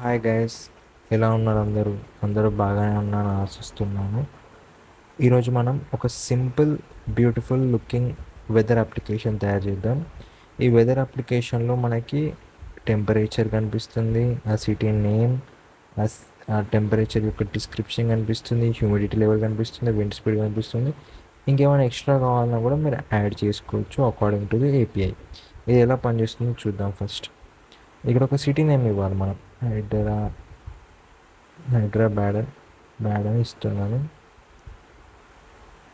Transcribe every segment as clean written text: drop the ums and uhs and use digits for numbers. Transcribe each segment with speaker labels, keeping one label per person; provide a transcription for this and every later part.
Speaker 1: Hi guys, ఎలా ఉన్నారు అందరూ? అందరూ బాగానే ఉన్నారని ఆశిస్తున్నాను. ఈరోజు మనం ఒక simple beautiful looking weather application తయారు చేద్దాం. ఈ వెదర్ అప్లికేషన్లో మనకి టెంపరేచర్ కనిపిస్తుంది, ఆ సిటీ నేమ్, ఆ టెంపరేచర్ యొక్క డిస్క్రిప్షన్ కనిపిస్తుంది, హ్యూమిడిటీ లెవెల్ కనిపిస్తుంది, విండ్ స్పీడ్ కనిపిస్తుంది. ఇంకేమైనా ఎక్స్ట్రా కావాలన్నా కూడా మీరు యాడ్ చేసుకోవచ్చు అకార్డింగ్ టు ది ఏపీఐ. ఇది ఎలా పనిచేస్తుందో చూద్దాం. ఫస్ట్ ఇక్కడ ఒక సిటీ నేమ్ ఇవ్వాలి మనం. హైదరాబాద్ అని ఇస్తున్నాను.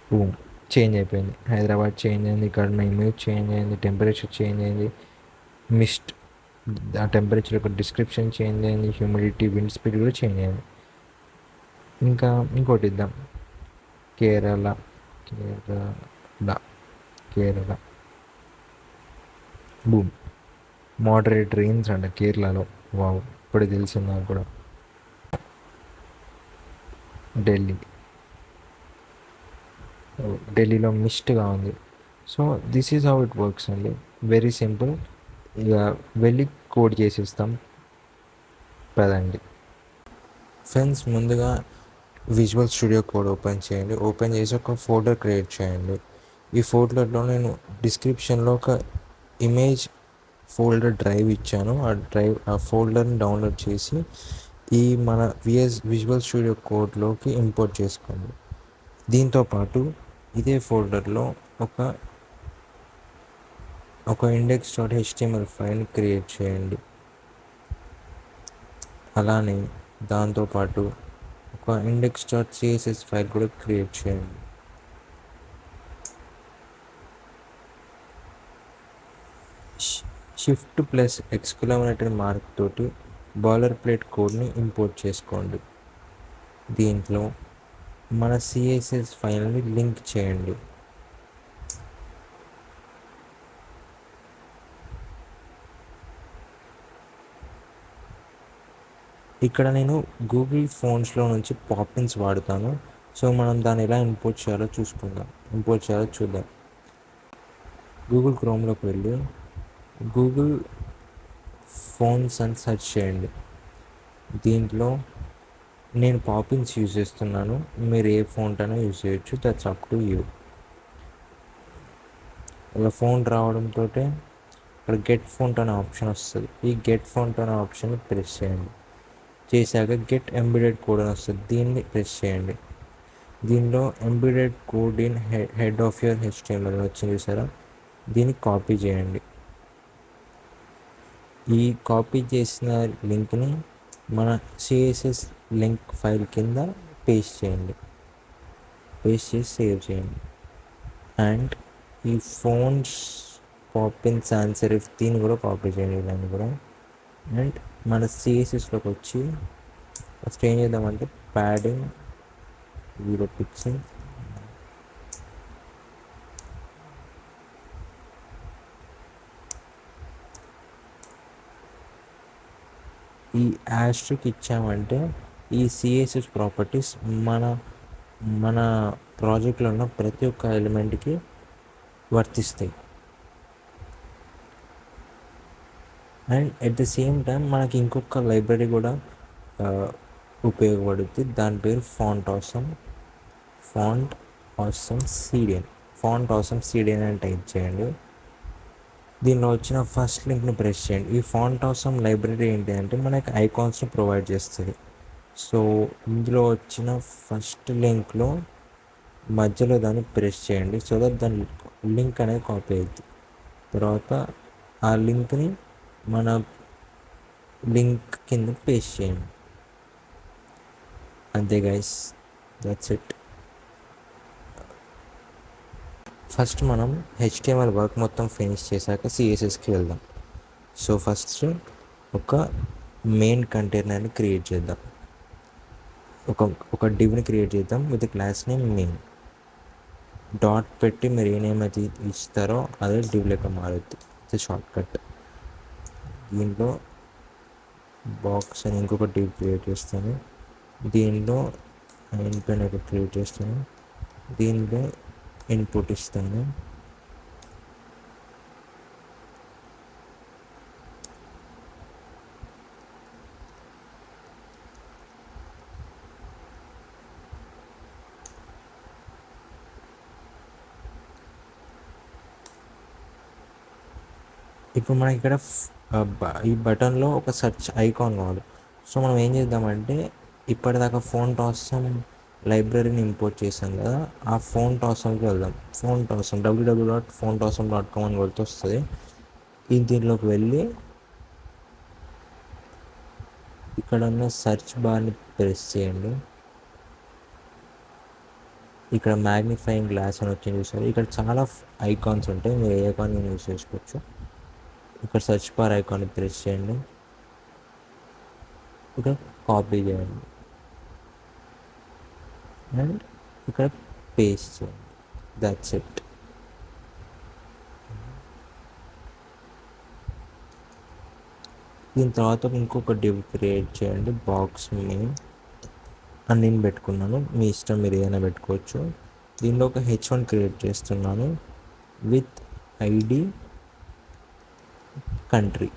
Speaker 1: బూమ్, చేంజ్ అయిపోయింది. హైదరాబాద్ చేంజ్ అయింది, ఇక్కడ నా ఇమేజ్ చేంజ్ అయింది, టెంపరేచర్ చేంజ్ అయింది, మిస్ట్ ఆ టెంపరేచర్ యొక్క డిస్క్రిప్షన్ చేంజ్ అయింది, హ్యూమిడిటీ విండ్ స్పీడ్ కూడా చేంజ్ అయింది. ఇంకా ఇంకోటి ఇద్దాం, Kerala Kerala Kerala boom, moderate rains అంట కేరళలో. వావ్, ఇప్పుడు తెలిసింది నాకు కూడా. ఢిల్లీ, ఢిల్లీలో మిస్ట్గా ఉంది. So this is how it works అండి. Very simple. ఇక వెళ్ళి కోడ్ చేసేస్తాం పదండి. ఫ్రెండ్స్, ముందుగా విజువల్ స్టూడియో కోడ్ ఓపెన్ చేయండి. ఓపెన్ చేసి ఒక ఫోల్డర్ క్రియేట్ చేయండి. ఈ ఫోల్డర్లో నేను డిస్క్రిప్షన్లో ఒక ఇమేజ్ ఫోల్డర్ డ్రైవ్ ఇచ్చాను. ఆ ఫోల్డర్ని డౌన్లోడ్ చేసి ఈ మన విజువల్ స్టూడియో కోడ్లోకి ఇంపోర్ట్ చేసుకోండి. దీంతోపాటు ఇదే ఫోల్డర్లో ఒక index.html ఫైల్ క్రియేట్ చేయండి. అలానే దాంతోపాటు ఒక index.css ఫైల్ కూడా క్రియేట్ చేయండి. Shift+! తోటి బాయిలర్ ప్లేట్ కోడ్ని ఇంపోర్ట్ చేసుకోండి. దీంట్లో మన CSS ఫైల్ని లింక్ చేయండి. ఇక్కడ నేను గూగుల్ ఫోన్స్లో నుంచి పాపిన్స్ వాడుతాను. సో మనం దాన్ని ఎలా ఇంపోర్ట్ చేయాలో చూద్దాం. గూగుల్ క్రోమ్లోకి వెళ్ళి గూగుల్ ఫోన్స్ అని సెర్చ్ చేయండి. దీంట్లో నేను పాపిన్స్ యూజ్ చేస్తున్నాను, మీరు ఏ ఫోన్ అయినా యూజ్ చేయొచ్చు, దట్స్ అప్ టు యూ. ఇలా ఫోన్ రావడంతో ఇక్కడ గెట్ ఫోన్ అనే ఆప్షన్ వస్తుంది. ఈ గెట్ ఫోన్ అనే ఆప్షన్ని ప్రెస్ చేయండి. చేశాక గెట్ ఎంబెడెడ్ కోడ్ అని వస్తుంది, దీన్ని ప్రెస్ చేయండి. దీనిలో embedded code in head of your HTML వచ్చింది చూసారా, దీన్ని కాపీ చేయండి. ఈ కాపీ చేసిన లింక్ని మన CSS లింక్ ఫైల్ కింద పేస్ట్ చేయండి. పేస్ట్ చేసి సేవ్ చేయండి. అండ్ ఈ ఫోన్స్ పాపిన్స్ సాన్స్ దీన్ని కూడా కాపీ చేయండి, దాన్ని కూడా. అండ్ మన CSSలోకి వచ్చి ఫస్ట్ ఏం చేద్దామంటే ప్యాడింగ్ 0 పిక్సెల్, ఈ యాస్ట్రిక్ ఇచ్చామంటే ఈ CSS ప్రాపర్టీస్ మన ప్రాజెక్ట్లో ఉన్న ప్రతి ఒక్క ఎలిమెంట్కి వర్తిస్తాయి. And at the same time మనకి ఇంకొక లైబ్రరీ కూడా ఉపయోగపడుద్ది. దాని పేరు ఫాంట్ ఆసమ్ CDN అని టైప్ చేయండి. దీనిలో వచ్చిన ఫస్ట్ లింక్ని ప్రెస్ చేయండి. ఈ ఫాంట్ ఆసమ్ లైబ్రరీ ఏంటి అంటే మనకి ఐకాన్స్ని ప్రొవైడ్ చేస్తుంది. సో ఇందులో వచ్చిన ఫస్ట్ లింక్లో మధ్యలో దాన్ని ప్రెస్ చేయండి, సో దట్ దాని లింక్ అనేది కాపీ అవుతుంది. తర్వాత ఆ లింక్ని మన లింక్ కింద పేస్ట్ చేయండి. అంతే గైస్, దట్స్ ఇట్. ఫస్ట్ మనం HTML వర్క్ మొత్తం ఫినిష్ చేశాక CSSకి వెళ్దాం. సో ఫస్ట్ ఒక మెయిన్ కంటైనర్ని క్రియేట్ చేద్దాం. ఒక డివ్ని క్రియేట్ చేద్దాం with class name main. Dot పెట్టి మీరు ఏ నేమ్ అయితే ఇస్తారో అదే డివ్ లెక్క మారుద్ది. It's shortcut. దీంట్లో బాక్స్ అని ఇంకొక డివ్ క్రియేట్ చేస్తాను. దీనిలో ఇన్పెన్ ఒకటి క్రియేట్ చేస్తాను. దీనిలో ఇన్పుట్ ఇస్తాను. ఇప్పుడు మనకి ఇక్కడ ఈ బటన్లో ఒక సెర్చ్ ఐకాన్ కావాలి. సో మనం ఏం చేద్దామంటే ఇప్పటిదాకా ఫోన్ టాసమ్ లైబ్రరీని ఇంపోర్ట్ చేసాం కదా, ఆ ఫోన్ టాసమ్కి వెళ్దాం. ఫోన్ టాసమ్ www.phonetasm.com అని కొడితే వస్తుంది. ఈ దీంట్లోకి వెళ్ళి ఇక్కడ ఉన్న సెర్చ్ బార్ని ప్రెస్ చేయండి. ఇక్కడ మ్యాగ్నిఫైయింగ్ గ్లాస్ అని వచ్చింది చూసారు. ఇక్కడ చాలా ఐకాన్స్ ఉంటాయి, మీరు ఏ ఐకాన్ యూజ్ చేసుకోవచ్చు. ఇక్కడ సెర్చ్ బార్ ఐకాన్ని ప్రెస్ చేయండి, ఇక్కడ కాపీ చేయండి అండ్ ఇక్కడ పేస్ట్ చేయండి. That's it. దీని తర్వాత ఇంకొక డివ్ క్రియేట్ చేయండి, బాక్స్ నేమ్ అని నేను పెట్టుకున్నాను. మీ ఇష్టం, మీరు ఏదైనా పెట్టుకోవచ్చు. దీనిలో ఒక H1 క్రియేట్ చేస్తున్నాను విత్ ఐడి కంట్రీ.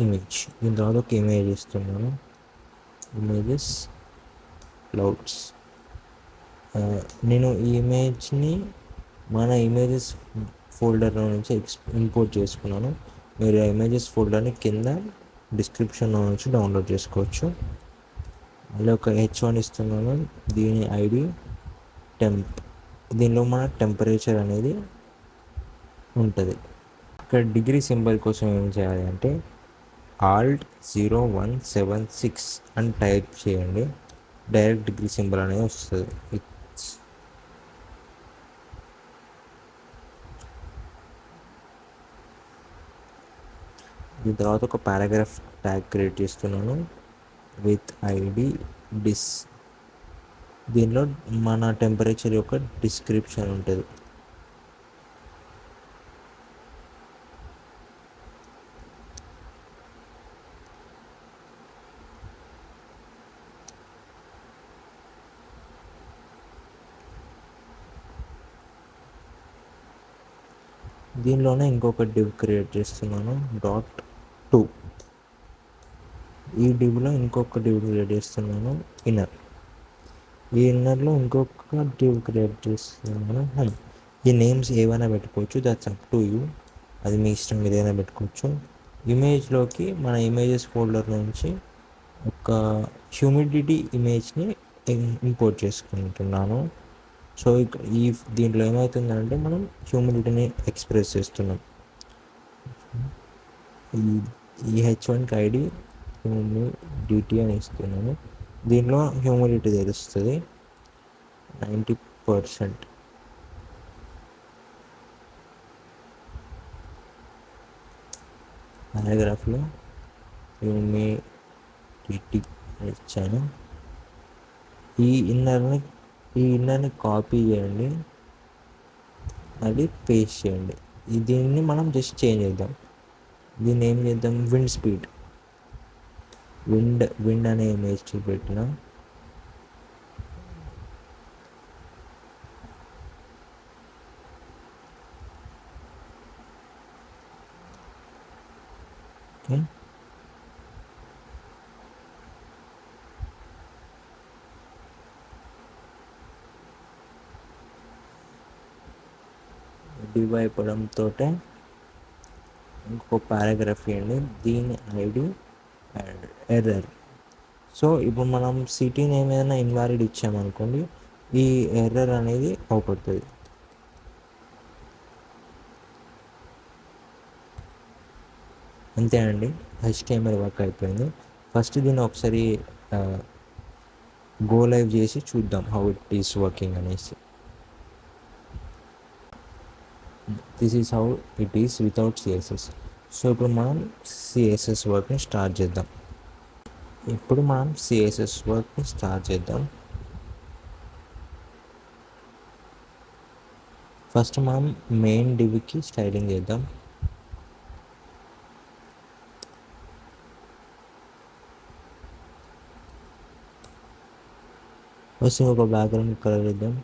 Speaker 1: ఇమేజ్, దీని తర్వాత ఒక ఇమేజ్ ఇస్తున్నాను, ఇమేజెస్ క్లౌడ్స్. నేను ఈ ఇమేజ్ని మన ఇమేజెస్ ఫోల్డర్లో నుంచి ఇంపోర్ట్ చేసుకున్నాను. మీరు ఆ ఇమేజెస్ ఫోల్డర్ని కింద డిస్క్రిప్షన్లో నుంచి డౌన్లోడ్ చేసుకోవచ్చు. మళ్ళీ ఒక H1 ఇస్తున్నాను, దీని ఐడి టెంప్. దీనిలో మన టెంపరేచర్ అనేది ఉంటుంది. ఇక్కడ డిగ్రీ సింబల్ కోసం ఏం చేయాలి అంటే Alt0176 అని టైప్ చేయండి, డైరెక్ట్ డిగ్రీ సింబల్ అనేది వస్తుంది. దీని తర్వాత ఒక పారాగ్రాఫ్ ట్యాగ్ క్రియేట్ చేస్తున్నాను విత్ ఐడి డిస్. దీనిలో మన టెంపరేచర్ యొక్క డిస్క్రిప్షన్ ఉంటుంది. దీనిలోనే ఇంకొక డివ్ క్రియేట్ చేస్తున్నాను .2. ఈ డివ్లో ఇంకొక డివ్ క్రియేట్ చేస్తున్నాను ఇన్నర్. ఈ ఇన్నర్లో ఇంకొక డివ్ క్రియేట్ చేస్తున్నాను హోమ్. ఈ నేమ్స్ ఏవైనా పెట్టుకోవచ్చు, దట్స్ అప్ టు యూ, అది మీ ఇష్టం, ఏదైనా పెట్టుకోవచ్చు. ఇమేజ్లోకి మన ఇమేజెస్ ఫోల్డర్ నుంచి ఒక హ్యూమిడిటీ ఇమేజ్ని ఇంపోర్ట్ చేసుకుంటున్నాను. సో ఈ దీంట్లో ఏమవుతుందంటే మనం హ్యూమిడిటీని ఎక్స్ప్రెస్ చేస్తున్నాం. ఈ H1కి ఐడి హ్యూమిడిటీ అని ఇస్తున్నాను. దీనిలో హ్యూమిడిటీ తెలుస్తుంది 90%. పారాగ్రాఫ్లో హ్యూమిడిటీ ఇచ్చాను. ఈ ఇన్నర్ని కాపీ చేయండి, అది పేస్ట్ చేయండి. దీన్ని మనం జస్ట్ చేంజ్ చేద్దాం. దీన్ని ఏం చేద్దాం, విండ్ స్పీడ్, విండ్ అనే ఇమేజ్ చూపెట్టిన. ఓకే, డివ్ అయిపోవడంతో ఇంకొక పారాగ్రాఫ్ ఇవ్వండి, దీని ఐడి ఎర్రర్. సో ఇప్పుడు మనం సిటీని ఏమైనా ఇన్వాలిడ్ ఇచ్చామనుకోండి, ఈ ఎర్రర్ అనేది అవుపడుతుంది. అంతే అండి, HTML వర్క్ అయిపోయింది. ఫస్ట్ దీన్ని ఒకసారి గో లైవ్ చేసి చూద్దాం హౌ ఇట్ ఈస్ వర్కింగ్ అనేసి. This is how it is without CSS. So ఇప్పుడు మనం CSS వర్క్ని స్టార్ట్ చేద్దాం. ఫస్ట్ మనం మెయిన్ డివ్కి స్టైలింగ్ చేద్దాం. ఫస్ట్ ఒక బ్యాక్గ్రౌండ్ కలర్ ఇద్దాం.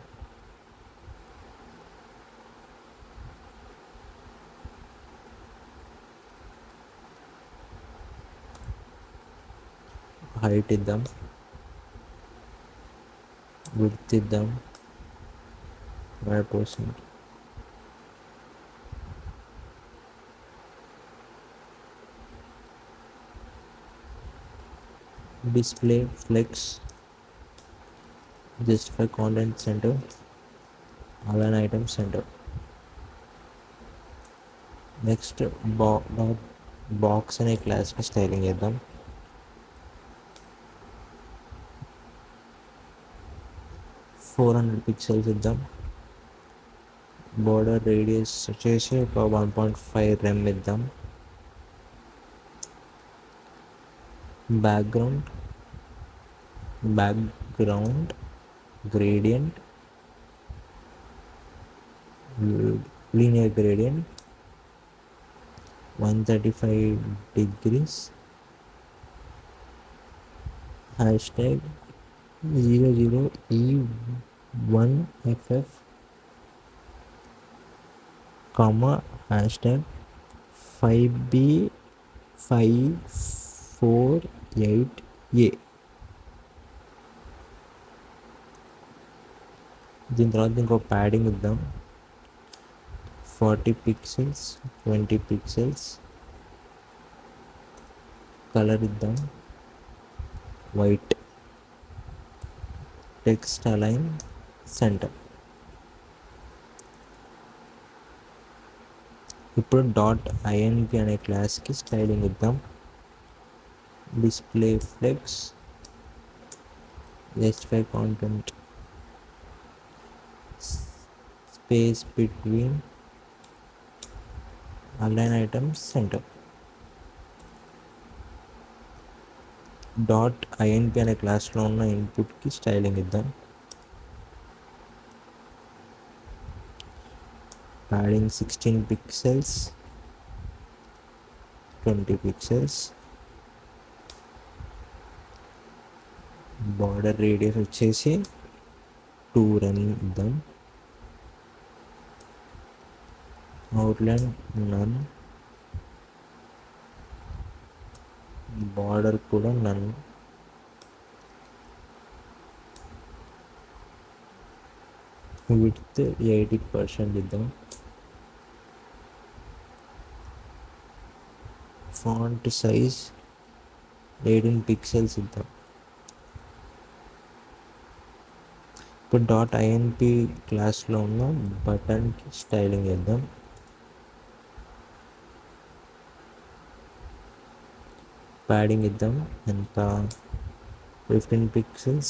Speaker 1: హైట్ ఇద్దాం. విడ్త్ ఇద్దాం 5%. Display flex, justify content center, align item center. Next box అనే క్లాస్కి స్టైలింగ్ చేద్దాం. ఫోర్ 400 పిక్సెల్స్ ఇద్దాం. బోర్డర్ రేడియస్ వచ్చేసి ఒక 1.5 రెమ్ ఇద్దాం. Background gradient linear gradient 135 degrees, hashtag 00E1FF, comma hashtag 5B548A. దీని తర్వాత ఇంకో ప్యాడింగ్ ఇద్దాం. 40 pixels, 20 pixels. కలర్ ఇద్దాం వైట్. Text align centre. ఇప్పుడు .inp అనే క్లాస్కి స్టైలింగ్ ఇద్దాం. Display flex, justify content, space between, align items center. .inp అనే క్లాస్లో ఉన్న ఇన్పుట్కి స్టైలింగ్ ఇద్దాం. Padding 16 pixels, 20 pixels. Border radius వచ్చేసి 2 రెమ్ ఇద్దాం. అవుట్లైన్ నన్, బార్డర్ కూడా నన్. విడ్త్ 80% ఇద్దాం. ఫాంట్ సైజ్ 18 pixels ఇద్దాం. ఇప్పుడు .inp క్లాస్లో ఉన్న బటన్కి స్టైలింగ్ ఇద్దాం. ప్యాడింగ్ ఇద్దాం ఎంత 15 pixels,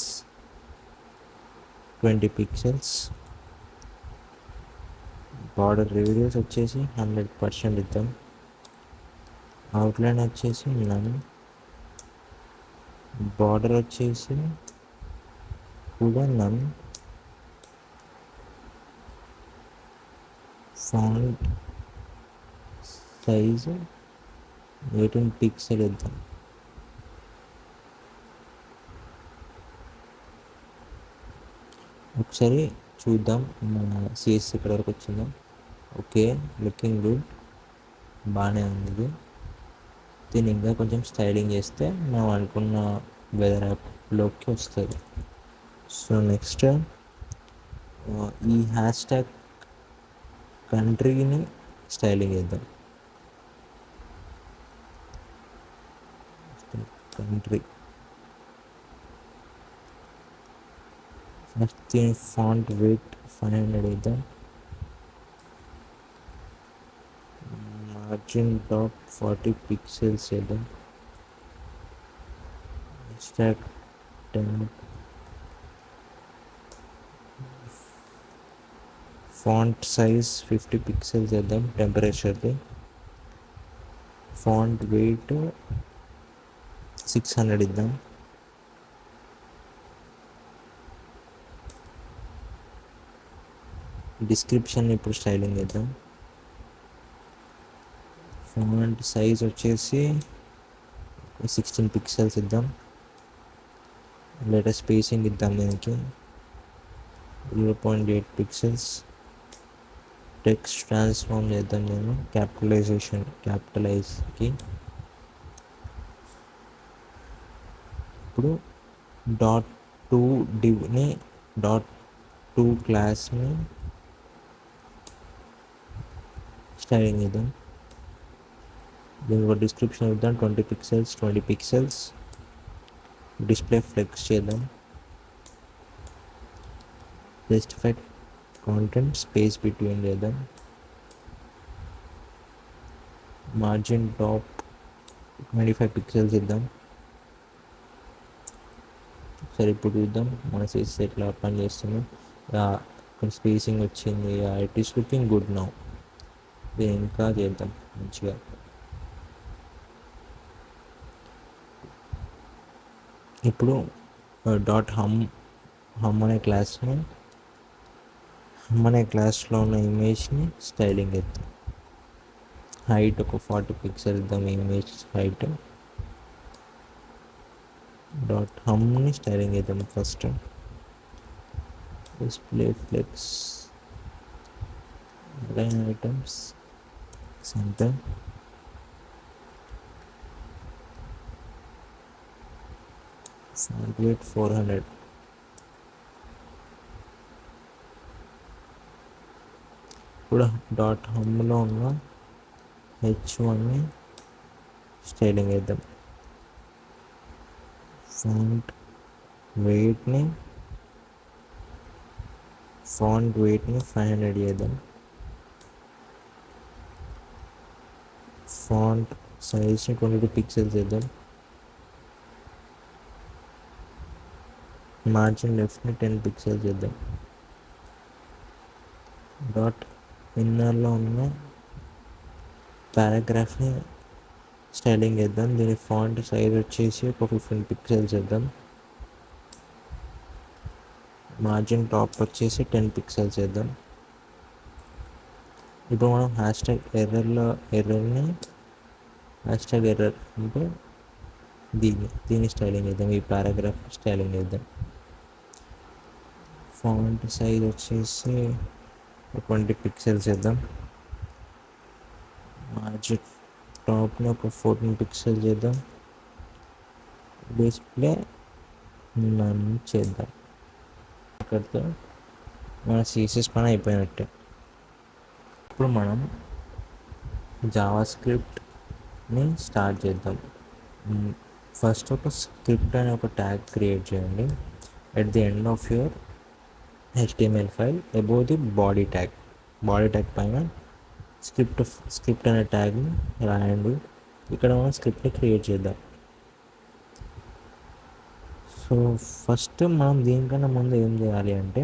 Speaker 1: 20 pixels. బార్డర్ రేడియస్ వచ్చేసి 100% ఇద్దాం. అవుట్లైన్ వచ్చేసి నన్, బార్డర్ వచ్చేసి కూడా నన్. ఫాంట్ సైజు 18 pixel ఇద్దాం. ఒకసారి చూద్దాం మన సిఎస్ ఇక్కడ వరకు వచ్చిందా. ఓకే, లుకింగ్ గుడ్, బాగానే ఉంది ఇది. దీన్ని ఇంకా కొంచెం స్టైలింగ్ చేస్తే మనం అనుకున్న వెదర్ యాప్లోకి వస్తుంది. సో నెక్స్ట్ ఈ హ్యాష్ ట్యాగ్ కంట్రీని స్టైలింగ్ చేద్దాం. కంట్రీ ఫస్ట్ ఫాంట్ వెయిట్ 500 ఇద్దాం. మార్జిన్ టాప్ 40 pixels చేద్దాం. స్టాక్ 10. ఫాంట్ సైజ్ 50 pixels చేద్దాం టెంపరేచర్ది. ఫాంట్ వెయిట్ 600 ఇద్దాం. డిస్క్రిప్షన్ ఇప్పుడు స్టైలింగ్ చేద్దాం. ఫాంట్ సైజ్ వచ్చేసి 16 pixels ఇద్దాం. లేటెస్ట్ స్పేసింగ్ ఇద్దాం దీనికి 0.8 pixels. టెక్స్ట్ ట్రాన్స్ఫార్మ్ చేద్దాం నేను క్యాపిటలైజ్కి. ఇప్పుడు .2 divని డాట్ టు క్లాస్ని స్టైలింగ్ ఇద్దాం. దీనికి ఒక డిస్క్రిప్షన్ ఇద్దాం, 20 పిక్సెల్స్. డిస్ప్లే ఫ్లెక్స్ చేద్దాం. జస్టిఫై కాంటెంట్ స్పేస్ బిట్వీన్ చేద్దాం. మార్జిన్ టాప్ 25 పిక్సెల్స్ ఇద్దాం. సరే ఇప్పుడు చూద్దాం మన సిస్టమ్ ఎట్లా పని చేస్తుంది. ఇక్కడ స్పేసింగ్ వచ్చింది. It is looking good now. ఇది ఇంకా చేద్దాం మంచిగా. ఇప్పుడు డాట్ హమ్ అనే క్లాస్లో ఉన్న ఇమేజ్ని స్టైలింగ్ ఇద్దాం. హైట్ ఒక 40 పిక్సెల్ ఇద్దాం. ఇమేజ్ హైట్ డాట్ హమ్ని స్టైలింగ్ ఇద్దాం. First display flex line items centre font weight 400. ఇప్పుడు డాట్ హమ్లో ఉన్న H1ని స్టైలింగ్ వేద్దాం. ఫాంట్ వెయిట్ని 500 చేద్దాం. ఫాంట్ సైజ్ని 22 పిక్సెల్స్ చేద్దాం. మార్జిన్ లెఫ్ట్ని 10 పిక్సెల్స్ చేద్దాం. డాట్ ఇన్నర్లో ఉన్న పారాగ్రాఫ్ని స్టైలింగ్ చేద్దాం. దీని ఫాంట్ సైజ్ వచ్చేసి ఒక 15 పిక్సెల్స్ చేద్దాం. మార్జిన్ టాప్ వచ్చేసి 10 పిక్సెల్స్ చేద్దాం. ఇప్పుడు మనం ఎర్రర్ని ఎర్రర్ అంటే దీన్ని స్టైలింగ్ చేద్దాం. ఈ పారాగ్రాఫ్ స్టైలింగ్ చేద్దాం. ఫాంట్ సైజ్ వచ్చేసి 20 పిక్సెల్స్ చేద్దాం. మార్జిన్ టాప్ని ఒక 14 పిక్సెల్స్ చేద్దాం. డిస్ప్లే నన్ చేద్దాం. ఇక్కడితో మన సిఎస్ఎస్ పని అయిపోయినట్టే. ఇప్పుడు మనం జావా స్క్రిప్ట్ని స్టార్ట్ చేద్దాం. ఫస్ట్ ఒక స్క్రిప్ట్ అనే ఒక ట్యాగ్ క్రియేట్ చేయండి. At the end of your HTML file above the body tag పైన స్క్రిప్ట్ అనే ట్యాగ్ని రాయండి. ఇక్కడ మనం స్క్రిప్ట్ని క్రియేట్ చేద్దాం. సో ఫస్ట్ మనం దీనికన్నా ముందు ఏం చేయాలి అంటే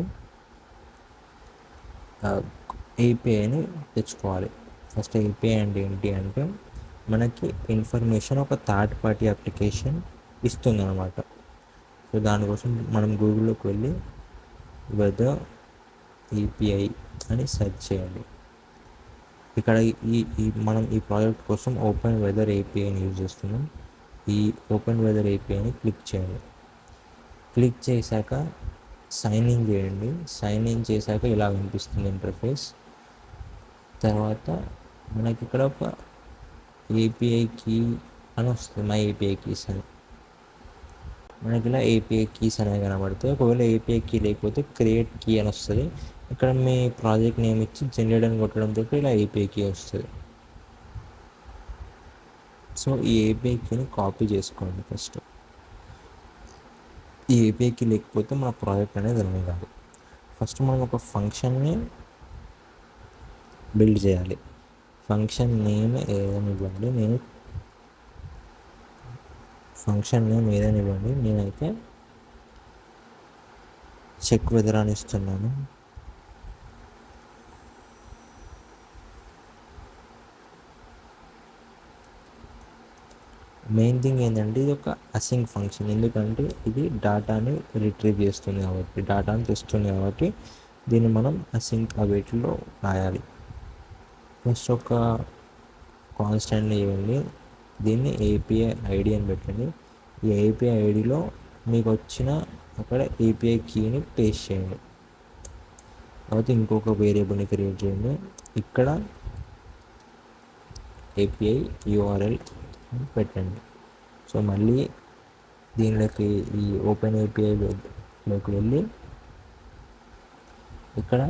Speaker 1: ఏపీఐని తెచ్చుకోవాలి. ఫస్ట్ ఏపీఐ అంటే ఏంటి అంటే మనకి ఇన్ఫర్మేషన్ ఒక థర్డ్ పార్టీ అప్లికేషన్ ఇస్తుంది అన్నమాట. సో దానికోసం మనం గూగుల్లోకి వెళ్ళి వెదర్ ఏపీఐ అని సెర్చ్ చేయండి. ఇక్కడ మనం ఈ ప్రాజెక్ట్ కోసం ఓపెన్ వెదర్ ఏపీఐని యూజ్ చేస్తున్నాం. ఈ ఓపెన్ వెదర్ ఏపీఐని క్లిక్ చేయండి. క్లిక్ చేశాక సైన్ ఇన్ చేయండి. సైన్ ఇన్ చేశాక ఇలా కనిపిస్తుంది ఇంటర్ఫేస్. తర్వాత మనకి ఇక్కడ ఒక ఏపీఐ కీ అని వస్తుంది, మై ఏపీఐ కీస్ అని. మనకి ఇలా ఏపీఐ కీస్ అనేవి కనబడుతుంది. ఒకవేళ ఏపీఐ కీ లేకపోతే క్రియేట్ కీ అని వస్తుంది. ఇక్కడ మీ ప్రాజెక్ట్ నేమ్ ఇచ్చి జనరేట్ అని కొట్టడంతో ఇలా ఏపీఐ కీ వస్తుంది. సో ఈ ఏపీఐ కీని కాపీ చేసుకోండి ఫస్ట్. ఈ ఏపీఐ కీ లేకపోతే మన ప్రాజెక్ట్ అనేది రన్ కాదు. ఫస్ట్ మనం ఒక ఫంక్షన్ని బిల్డ్ చేయాలి. ఫంక్షన్ నేమ్ ఏదైనా ఇవ్వండి. నేనైతే చెక్ వెదర్ అని ఇస్తున్నాను. మెయిన్ థింగ్ ఏంటంటే ఇది ఒక అసింక్ ఫంక్షన్. ఎందుకంటే ఇది డేటాని రిట్రీవ్ చేస్తుంది కాబట్టి, డేటాని తెస్తుంది కాబట్టి దీన్ని మనం అసింక్ అవేట్లో రాయాలి. ఫస్ట్ ఒక కాన్స్టెంట్ని ఇవ్వండి. దీన్ని ఏపీఐ ఐడి అని పెట్టండి. ఈ ఏపీఐ ఐడిలో మీకు వచ్చిన అక్కడ ఏపీఐ కీని పేస్ట్ చేయండి. తర్వాత ఇంకొక వేరియబుల్ని క్రియేట్ చేయండి. ఇక్కడ ఏపీఐ యూఆర్ఎల్ పెట్టండి. సో మళ్ళీ దీనిలోకి ఈ ఓపెన్ ఏపీఐలోకి వెళ్ళి ఇక్కడ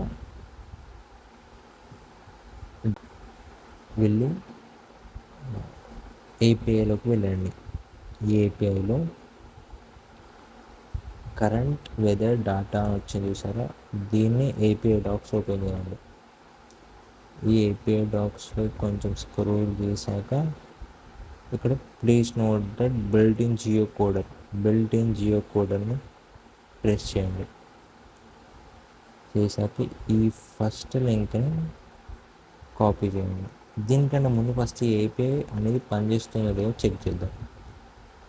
Speaker 1: వెళ్ళి ఏపీఐలోకి వెళ్ళండి. ఈ ఏపీఐలో కరెంట్ వెదర్ డాటా వచ్చింది చూసారా, దీన్ని ఏపీఐ డాక్స్ ఓపెన్ చేయండి. ఈ ఏపీఐ డాక్స్లో కొంచెం స్క్రోల్ చేశాక ఇక్కడ please note that built in జియో కోడర్ని ప్రెస్ చేయండి. చేశాక ఈ ఫస్ట్ లింక్ని కాపీ చేయండి. దీనికన్నా ముందు ఫస్ట్ ఏపీఐ అనేది పనిచేస్తుందో లేదో చెక్ చేద్దాం.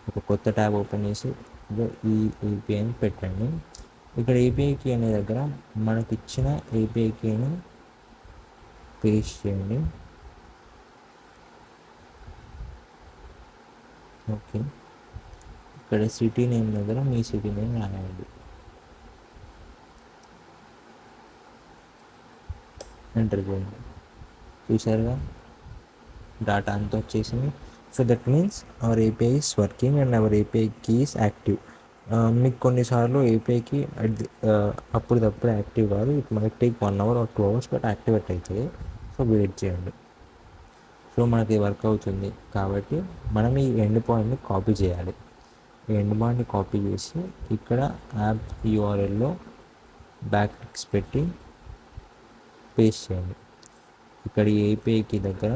Speaker 1: ఒక కొత్త ట్యాబ్ ఓపెన్ చేసి ఈ ఏపీఐని పెట్టండి. ఇక్కడ ఏపీఐ కీ అనే దగ్గర మనకి ఇచ్చిన ఏపీఐ కీని పేస్ట్ చేయండి. ఓకే, ఇక్కడ సిటీ నేమ్ దగ్గర మీ సిటీ నేమ్ రాయండి. ఎంటర్ చేయండి. చూసారుగా డాటా అంతా వచ్చేసింది. So that means our API is working and our API key is active. మీకు కొన్నిసార్లు ఏపీఐకి అప్పుడప్పుడు యాక్టివ్ కాదు, it might take 1 hour or 2 hours, but activate అవుతుంది. సో వెయిట్ చేయండి. సో మనకి వర్క్ అవుతుంది కాబట్టి మనం ఈ ఎండ్ పాయింట్ని కాపీ చేయాలి. ఈ ఎండ్ పాయింట్ని కాపీ చేసి ఇక్కడ యాప్ యూఆర్ఎల్లో బ్యాక్ టిక్స్ పెట్టి పేస్ట్ చేయండి. ఇక్కడ ఏపీఐకి దగ్గర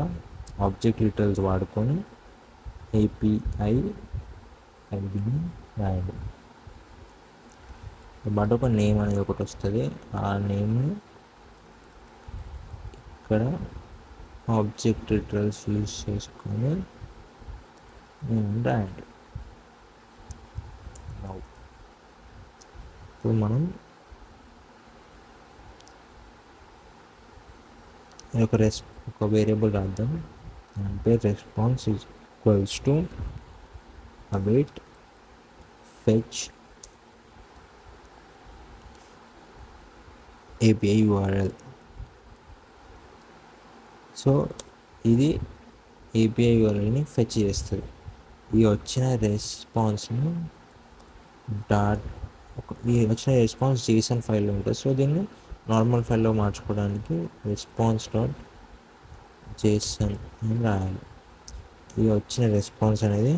Speaker 1: ఆబ్జెక్ట్ డీటెయిల్స్ వాడుకొని ఏపీఐ ఐడిని రాయండి. బట్ ఒక నేమ్ అనేది ఒకటి వస్తుంది. ఆ నేమ్ని ఇక్కడ ఆబ్జెక్ట్ డీటెయిల్స్ యూజ్ చేసుకొని రాయండి. ఇప్పుడు మనం ఒక వేరియబుల్ రాద్దాం. అంటే response equals to await fetch API URL. So ఇది ఏపీఐ యూఆర్ఎల్ని ఫెచ్ చేస్తుంది. ఈ వచ్చిన రెస్పాన్స్ని JSON ఫైల్లో ఉంటుంది. సో దీన్ని నార్మల్ ఫైల్లో మార్చుకోవడానికి response.json అని రాయాలి. ఈ వచ్చిన రెస్పాన్స్ అనేది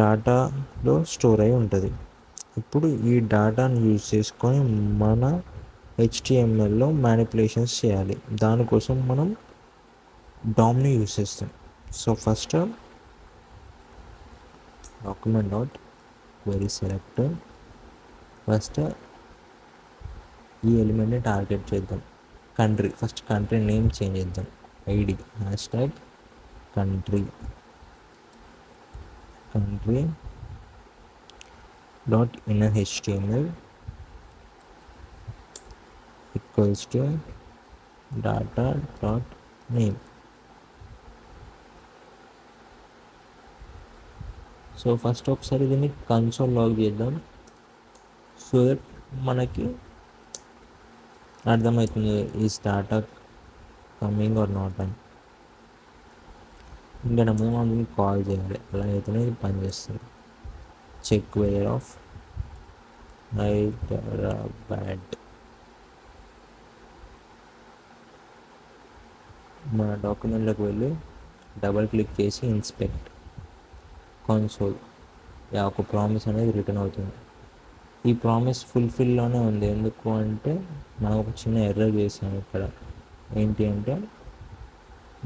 Speaker 1: డాటాలో స్టోర్ అయి ఉంటుంది. ఇప్పుడు ఈ డాటాను యూజ్ చేసుకొని మన HTMLలో మ్యానిపులేషన్స్ చేయాలి. దానికోసం మనం DOM-ని యూజ్ చేస్తాం. So first document.query selector first ఈ ఎలిమెంట్ని టార్గెట్ చేద్దాం. ఫస్ట్ కంట్రీ నేమ్ చేంజ్ చేద్దాం. ID #country .innerHTML equals to data.name. So first ఒకసారి దీన్ని కన్సోల్ లాగ్ చేద్దాం. సో దట్ మనకి అర్థమవుతుంది is data coming or not అని. ఇంకా ముందు మనం దీన్ని కాల్ చేయాలి, అలా అయితేనే ఇది పనిచేస్తుంది. Check weather of Hyderabad. మన డాక్యుమెంట్లోకి వెళ్ళి డబల్ క్లిక్ చేసి ఇన్స్పెక్ట్ కన్సోల్. ఒక ప్రామిస్ అనేది రిటర్న్ అవుతుంది. ఈ ప్రామిస్ ఫుల్ఫిల్లోనే ఉంది. ఎందుకు అంటే మనం ఒక చిన్న ఎర్రర్ చేసాము ఇక్కడ. ఏంటి అంటే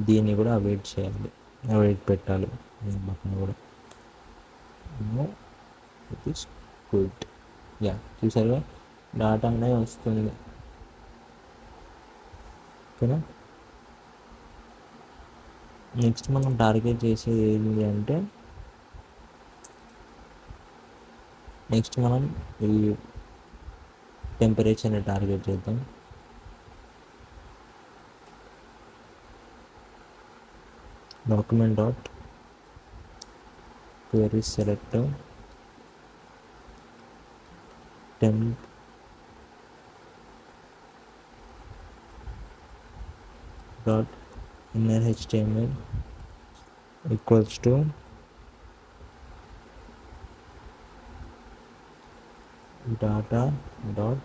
Speaker 1: దీన్ని కూడా అవైట్ చేయాలి, అవైట్ పెట్టాలి. పక్కన కూడా ఇట్ ఈస్ గుడ్. చూసారుగా డాటా అనేది వస్తుంది. ఓకేనా. నెక్స్ట్ మనం టార్గెట్ చేసేది ఏంటి అంటే నెక్స్ట్ మనం ఈ టెంపరేచర్ని టార్గెట్ చేద్దాం. document.query selector temp .innerHTML equals to data.name.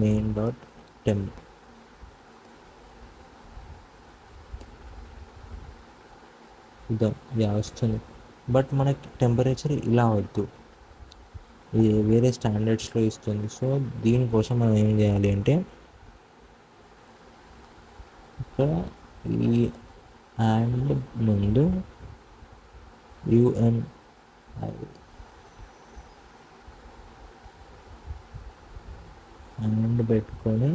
Speaker 1: Main dot temp ఇద్దాం, యా వస్తుంది. బట్ మనకి టెంపరేచర్ ఇలా వద్దు, ఇది వేరే స్టాండర్డ్స్లో ఇస్తుంది. సో దీనికోసం మనం ఏం చేయాలి అంటే ఇక్కడ ఈ అండ్ ముందు యుఎన్ అండ్ పెట్టుకొని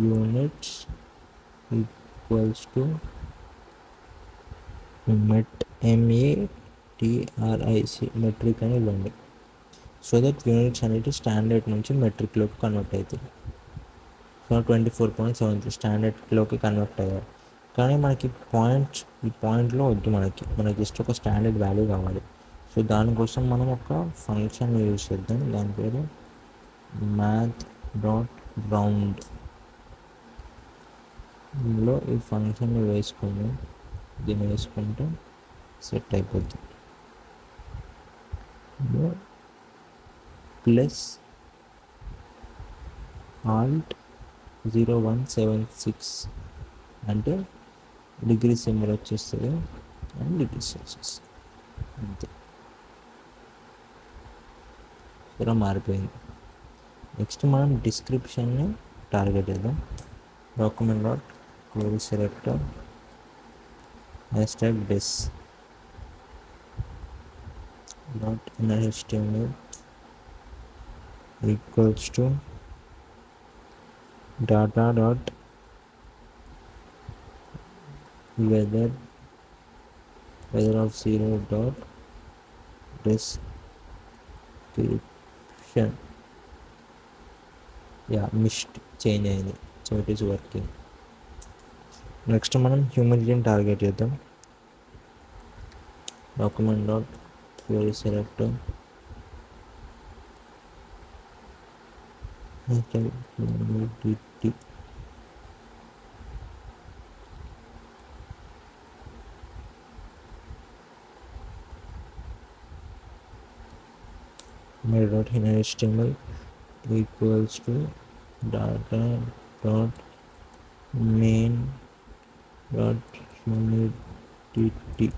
Speaker 1: units equals to met METRIC metric అని ఇవ్వండి. సో దట్ యూనిట్స్ అనేది స్టాండర్డ్ నుంచి మెట్రిక్లోకి కన్వర్ట్ అవుతుంది. సో 24.73 స్టాండర్డ్లోకి కన్వర్ట్ అయ్యారు. కానీ మనకి ఈ పాయింట్లో వద్దు, మనకి జస్ట్ ఒక స్టాండర్డ్ వాల్యూ కావాలి. సో దానికోసం మనం ఒక ఫంక్షన్ యూజ్ చేద్దాం, దాని పేరు math.round. ఇందులో ఈ ఫంక్షన్ని వేసుకొని దీన్ని వేసుకుంటే సెట్ అయిపోతుంది. ప్లస్ ఆల్ట్ 0176 అంటే డిగ్రీ సింబల్ వచ్చేస్తుంది అండ్ డిగ్రీ సెల్సియస్, అంతే. ఇలా మారిపోయింది. నెక్స్ట్ మనం డిస్క్రిప్షన్ని టార్గెట్ చేద్దాం. Document dot query selector #dis dot inner HTML equals to data dot weather of 0 dot description. Mist change అయింది, so it is working. Next మనం హ్యూమిడిటీని టార్గెట్ చేద్దాం. Document dot query selector humidity dot inner HTML equals to data dot main dot humidity.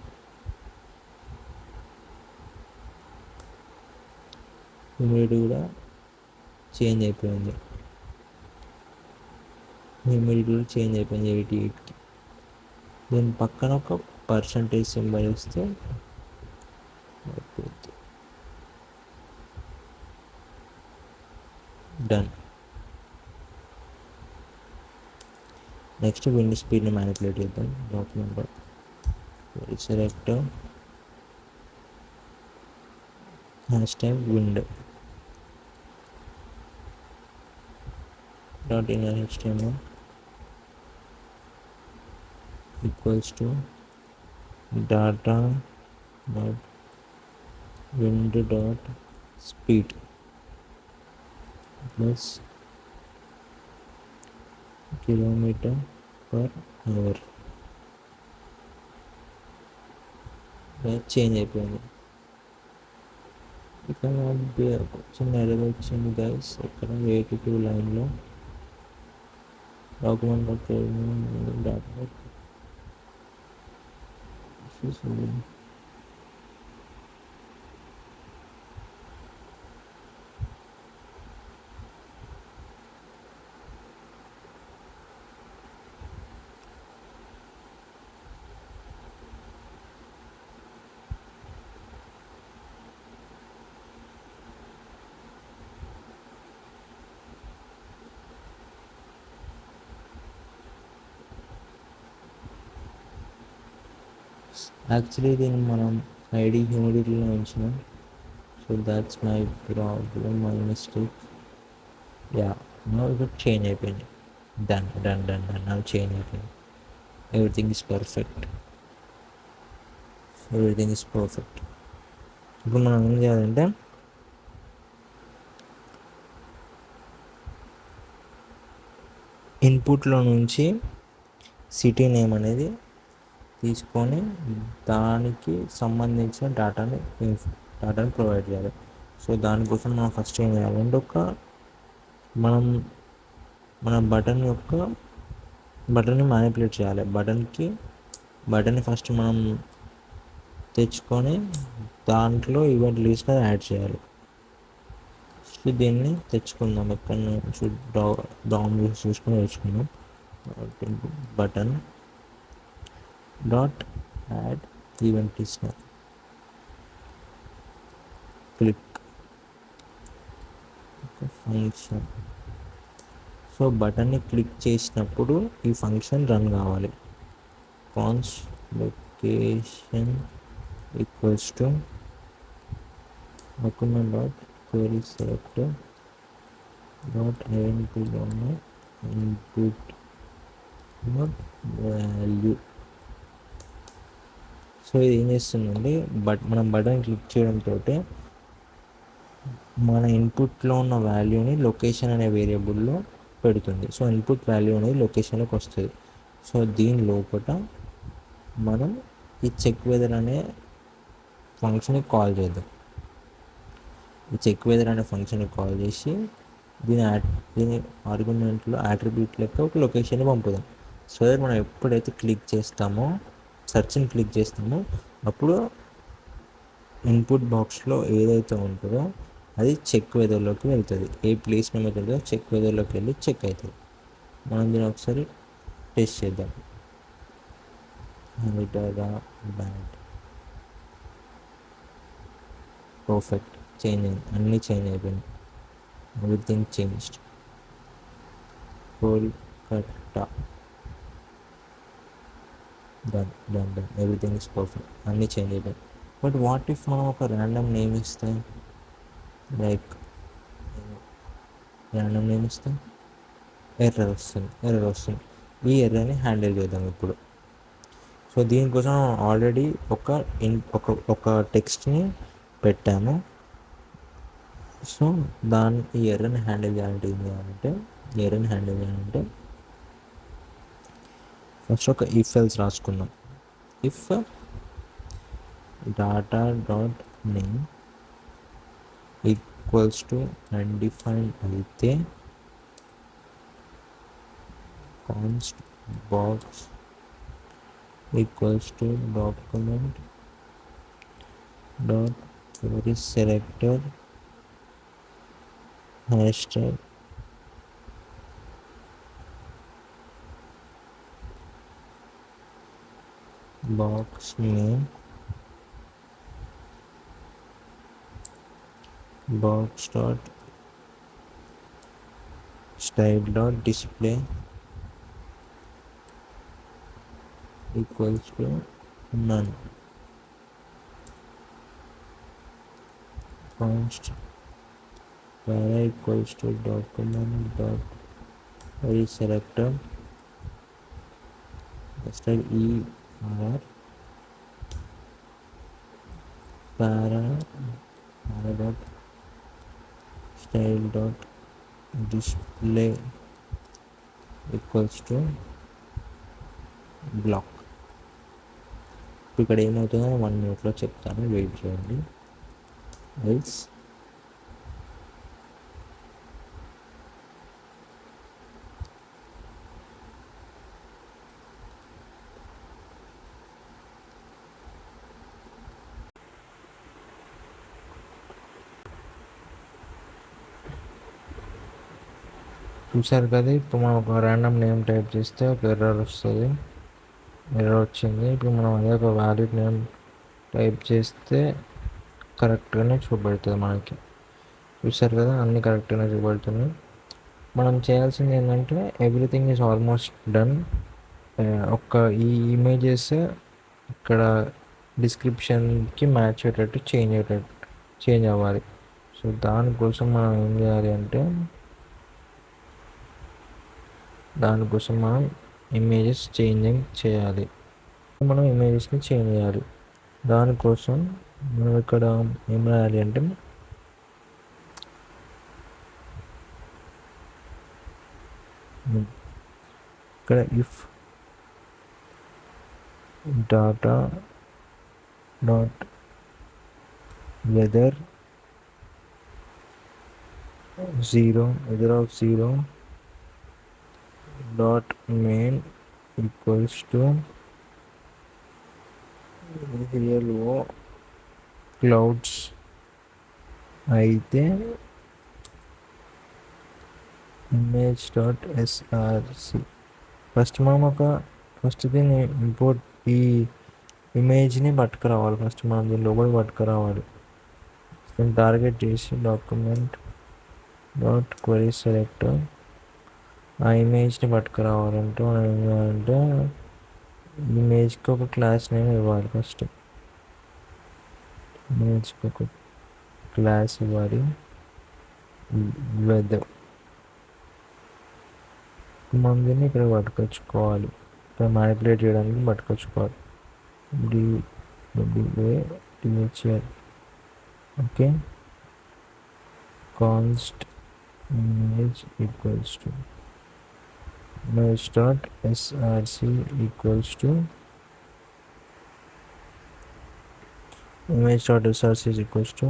Speaker 1: Humidity కూడా change అయిపోయింది, 88కి. దీని పక్కన ఒక percentage symbol ఇస్తే అయిపోతుంది. డన్. నెక్స్ట్ విండ్ స్పీడ్ని మ్యానిపులేట్ చేద్దాం. Document select #wind dot inner HTML equals to data dot wind dot speed plus km/h. Change అయిపోయింది. ఇక్కడ చిన్న ఎర్రర్ వచ్చింది గైస్, ఇక్కడ 82 లైన్లో డాక్యుమెంట్ డాటా యాక్చువల్లీ దీన్ని మనం ఐడి హ్యూమిడిటీలో ఉంచినాం. So that's my problem, my mistake. ఇప్పుడు చేంజ్ అయిపోయింది. డన్ నాకు చేంజ్ అయిపోయింది. Everything is perfect. ఇప్పుడు మనం ఏం చేయాలంటే ఇన్పుట్లో నుంచి సిటీ నేమ్ అనేది తీసుకొని దానికి సంబంధించిన డేటాని ప్రొవైడ్ చేయాలి. సో దానికోసం మనం ఫస్ట్ ఏం చేయాలంటే ఒక మనం మన బటన్ని మ్యానిపులేట్ చేయాలి. బటన్ని ఫస్ట్ మనం తెచ్చుకొని దాంట్లో ఈవెంట్ లిస్ట్లో యాడ్ చేయాలి. సో దీన్ని తెచ్చుకుందాం. ఎక్కడ నుంచి డౌన్ చూసుకొని తెచ్చుకుందాం. Button dot add event list click function. So బటన్ని క్లిక్ చేసినప్పుడు ఈ ఫంక్షన్ రన్ కావాలి. Const location equals to document dot query selector dot identity input dot value. So ఇది ఏం చేస్తుందండి, మనం బటన్ క్లిక్ చేయడంతో మన ఇన్పుట్లో ఉన్న వాల్యూని లొకేషన్ అనే వేరియబుల్లో పెడుతుంది. సో ఇన్పుట్ వాల్యూ అనేది లొకేషన్లోకి వస్తుంది. సో దీని లోపల మనం ఈ చెక్ వెదర్ అనే ఫంక్షన్ని కాల్ చేద్దాం. ఈ చెక్ వెదర్ అనే ఫంక్షన్ని కాల్ చేసి దీని ఆర్గ్యుమెంట్లో అట్రిబ్యూట్ లెక్క ఒక లొకేషన్ని పంపుదాం. సో దట్ మనం ఎప్పుడైతే క్లిక్ చేస్తామో, సెర్చ్ని క్లిక్ చేస్తామో, అప్పుడు ఇన్పుట్ బాక్స్లో ఏదైతే ఉంటుందో అది చెక్ వెదర్లోకి వెళ్తుంది. ఏ ప్లేస్ నెంబర్ ఉంటుందో చెక్ వెదర్లోకి వెళ్ళి చెక్ అవుతుంది. మనం దీన్ని ఒకసారి టెస్ట్ చేద్దాం. బ్యాడ్, పర్ఫెక్ట్, చేంజ్ అయింది, అన్నీ చేంజ్ అయిపోయింది. Everything changed. Kolkata, done done done, everything is perfect, అన్నీ చేంజ్ అయిపోయింది. బట్ వాట్ ఇఫ్ మనం ఒక ర్యాండమ్ నేమ్ ఇస్తే, లైక్ ర్యాండమ్ నేమ్ ఇస్తే ఎర్రర్ వస్తుంది. ఈ ఎర్రర్ని హ్యాండిల్ చేద్దాం ఇప్పుడు. సో దీనికోసం ఆల్రెడీ ఒక టెక్స్ట్ని పెట్టాము. సో ఈ ఎర్రర్ని హ్యాండిల్ చేయాలంటే ఫస్ట్ ఒక ఇఫ్ ఎల్స్ రాసుకుందాం. If data dot name equals to undefined అయితే const box equals to document dot query selector hashtag box name box dot style dot display equals to none. const para equals to document dot query selector hashtag er para dot style dot display equals to block. ఇక్కడ ఏమవుతుందో 1 minute చెప్తాను, wait చేయండి. Else చూసారు కదా, ఇప్పుడు మనం ఒక random name type చేస్తే ఒక ఎర్రర్ వస్తుంది. ఎర్రర్ వచ్చింది. ఇప్పుడు మనం అదే ఒక వ్యాలిడ్ నేమ్ టైప్ చేస్తే కరెక్ట్గానే చూపెడుతుంది మనకి. చూసారు కదా, అన్నీ కరెక్ట్గానే చూపెడుతున్నాయి. మనం చేయాల్సింది ఏంటంటే ఎవ్రీథింగ్ ఈజ్ ఆల్మోస్ట్ డన్. ఈ ఇమేజెస్ ఇక్కడ డిస్క్రిప్షన్కి మ్యాచ్ అయ్యేటట్టు చేంజ్ అవ్వాలి. సో దానికోసం మనం ఏం చేయాలి అంటే మనం ఇమేజెస్ చేయాలి. దానికోసం మనం ఇక్కడ ఏం రాయాలి అంటే ఇక్కడ if data dot weather 0 either of 0 dot main equals to real o clouds అయితే ఇమేజ్ డాట్ ఎస్ఆర్సి ఫస్ట్ మనం ఫస్ట్ దీన్ని ఇంపోర్ట్ ఈ ఇమేజ్ని పట్టుకురావాలి. ఫస్ట్ మనం దీని లోపలికి పట్టుకురావాలి. దీన్ని టార్గెట్ చేసి డాక్యుమెంట్ డాట్ క్వరీ సెలెక్టర్ ఆ ఇమేజ్ని పట్టుకురావాలంటే మనం ఏం చేయాలంటే ఇమేజ్కి ఒక క్లాస్ నేమ్ ఇవ్వాలి. ఫస్ట్ ఇమేజ్కి ఒక క్లాస్ ఇవ్వాలి. వెదర్ మందిని ఇక్కడ పట్టుకొచ్చుకోవాలి. ఇక్కడ మ్యానిపులేట్ చేయడానికి పట్టుకొచ్చుకోవాలి. THR okay. Const image equals to image dot SRC equals to image dot SRC equals to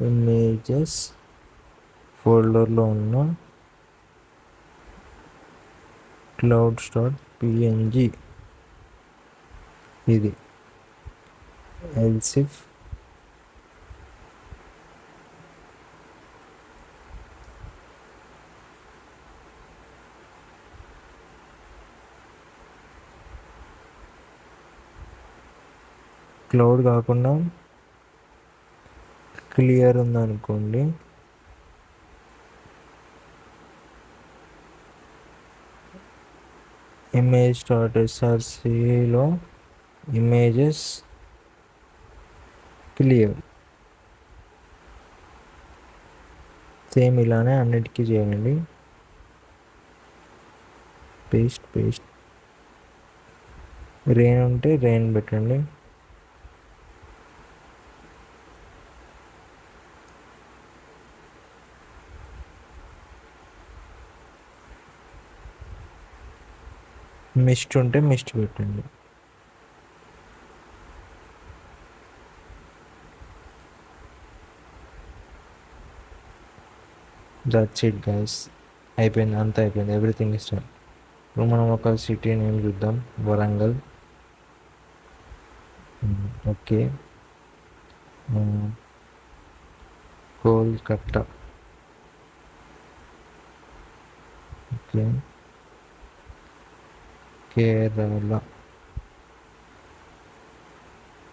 Speaker 1: images ఫోల్డర్లో ఉన్న క్లౌడ్స్ డాట్ పిఎన్జి ఇది ఎల్సిఫ్ క్లౌడ్ కాకుండా క్లియర్ ఉందనుకోండి, ఇమేజ్ డాట్ ఎస్ఆర్సిలో ఇమేజెస్ క్లియర్. సేమ్ ఇలానే అన్నిటికీ చేయండి. పేస్ట్ రెయిన్ ఉంటే రెయిన్ పెట్టండి. మిస్ట్ ఉంటే మిస్ట్ పెట్టండి. That's it guys. అయిపోయింది, అంతా అయిపోయింది. Everything is done. ఇప్పుడు మనం ఒక సిటీ నేమ్ చూద్దాం. వరంగల్. ఓకే. కోల్కత్తా. ఓకే. కేరళ.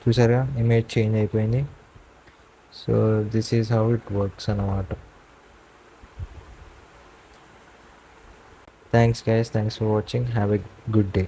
Speaker 1: చూసారా, ఇమేజ్ చేంజ్ అయిపోయింది. So this is how it works అన్నమాట. Thanks guys, thanks for watching. Have a good day.